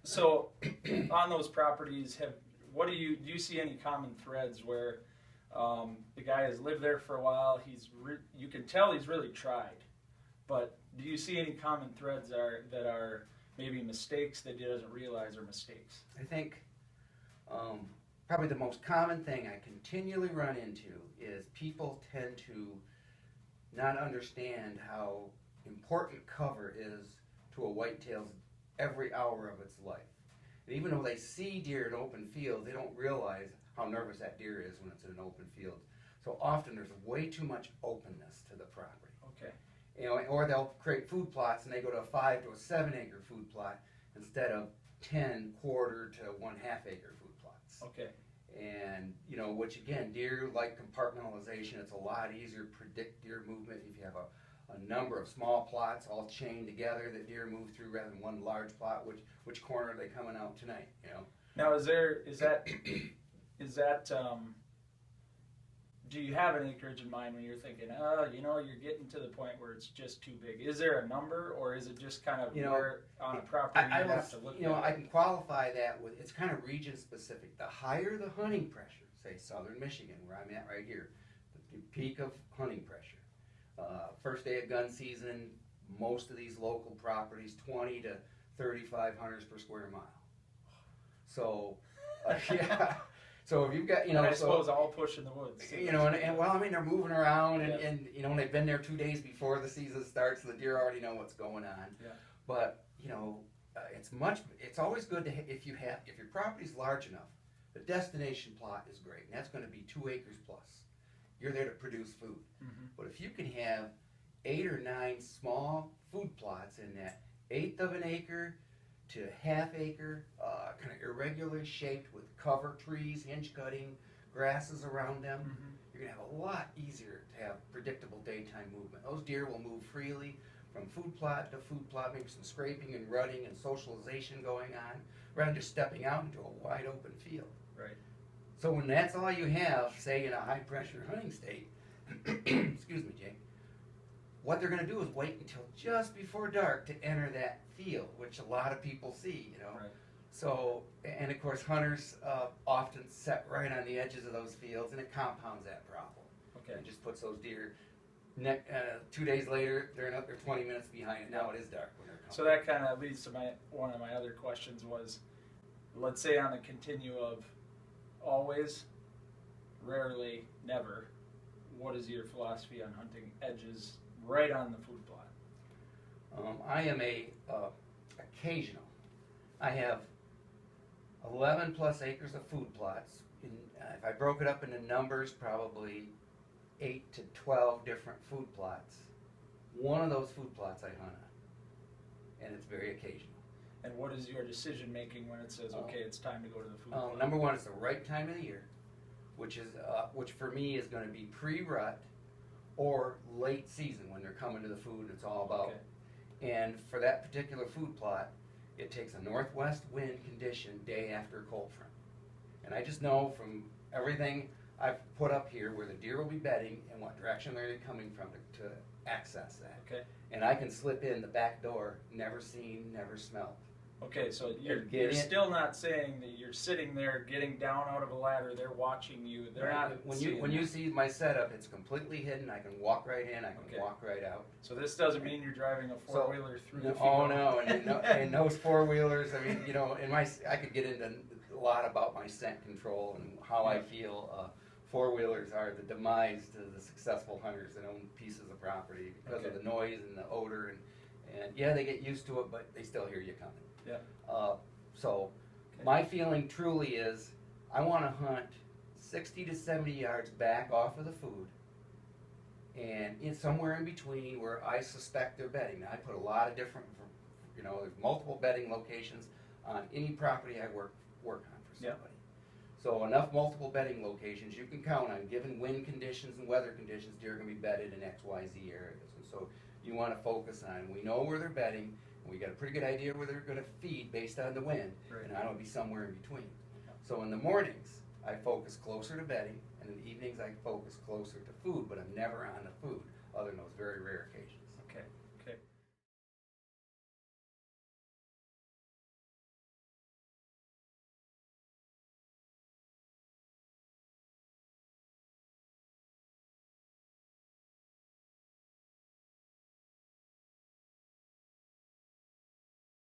So on those properties, do you see any common threads where the guy has lived there for a while? You can tell he's really tried, but do you see any common threads that are maybe mistakes that he doesn't realize are mistakes? I think probably the most common thing I continually run into is people tend to not understand how important cover is to a whitetail's every hour of its life. And even though they see deer in open fields, they don't realize how nervous that deer is when it's in an open field. So often there's way too much openness to the property. Okay. You know, or they'll create food plots and they go to a 5 to a 7 acre food plot instead of 10 quarter to 1/2 acre food plots. Okay. And you know, which again, deer like compartmentalization. It's a lot easier to predict deer movement if you have a number of small plots all chained together that deer move through rather than one large plot. Which corner are they coming out tonight? You know. Now, is that do you have an acreage in mind when you're thinking, you know, you're getting to the point where it's just too big? Is there a number, or is it just kind of where on a property you have to look at? You know, I can qualify that with, it's kind of region specific. The higher the hunting pressure, say southern Michigan, where I'm at right here, the peak of hunting pressure. First day of gun season, most of these local properties, 20 to 35 hunters per square mile. So, yeah. So if you've got, you know, I suppose all push in the woods. You know, and well, I mean, they're moving around, and you know, and they've been there 2 days before the season starts, so the deer already know what's going on. Yeah. But you know, it's always good to if your property's large enough, the destination plot is great, and that's going to be 2 acres plus. You're there to produce food. Mm-hmm. But if you can have 8 or 9 small food plots in that 1/8 of an acre to 1/2 acre, kind of irregularly shaped with cover trees, hinge cutting, grasses around them, you're going to have a lot easier to have predictable daytime movement. Those deer will move freely from food plot to food plot, maybe some scraping and rutting and socialization going on, rather than just stepping out into a wide open field. Right. So when that's all you have, say in a high pressure hunting state, excuse me, Jake, what they're going to do is wait until just before dark to enter that field, which a lot of people see, you know. Right. So, and of course hunters often set right on the edges of those fields, and it compounds that problem. Okay. It just puts those deer, 2 days later, they're 20 minutes behind, and now it is dark when they're coming. So that kind of leads to one of my other questions was, let's say on the continue of always, rarely, never, what is your philosophy on hunting edges right on the food plot? I am occasional. I have 11 plus acres of food plots. If I broke it up into numbers, probably 8 to 12 different food plots. One of those food plots I hunt on, and it's very occasional. And what is your decision making when it says, okay, it's time to go to the food plot? Number one, it's the right time of the year, which for me is going to be pre-rut or late season when they're coming to the food. It's all about. Okay. And for that particular food plot, it takes a northwest wind condition day after cold front. And I just know from everything I've put up here where the deer will be bedding and what direction they're coming from to access that. Okay. And I can slip in the back door, never seen, never smelled. Okay, so you're still not saying that you're sitting there getting down out of a ladder, they're watching you, they're not when you see my setup, it's completely hidden, I can walk right in, I can walk right out. So this doesn't mean you're driving a four-wheeler through the field? Oh no, and those four-wheelers, I mean, you know, I could get into a lot about my scent control and how I feel four-wheelers are the demise to the successful hunters that own pieces of property because of the noise and the odor, and yeah, they get used to it, but they still hear you coming. Yeah. My feeling truly is I want to hunt 60 to 70 yards back off of the food and somewhere in between where I suspect they're bedding. Now, I put a lot of different, you know, there's multiple bedding locations on any property I work on for somebody. Yeah. So enough multiple bedding locations, you can count on, given wind conditions and weather conditions, deer are going to be bedded in X, Y, Z areas. And so you want to focus on, we know where they're bedding, and we got a pretty good idea where they're going to feed based on the wind, and I don't be somewhere in between. Yeah. So in the mornings, I focus closer to bedding, and in the evenings I focus closer to food, but I'm never on the food, other than those very rare occasions.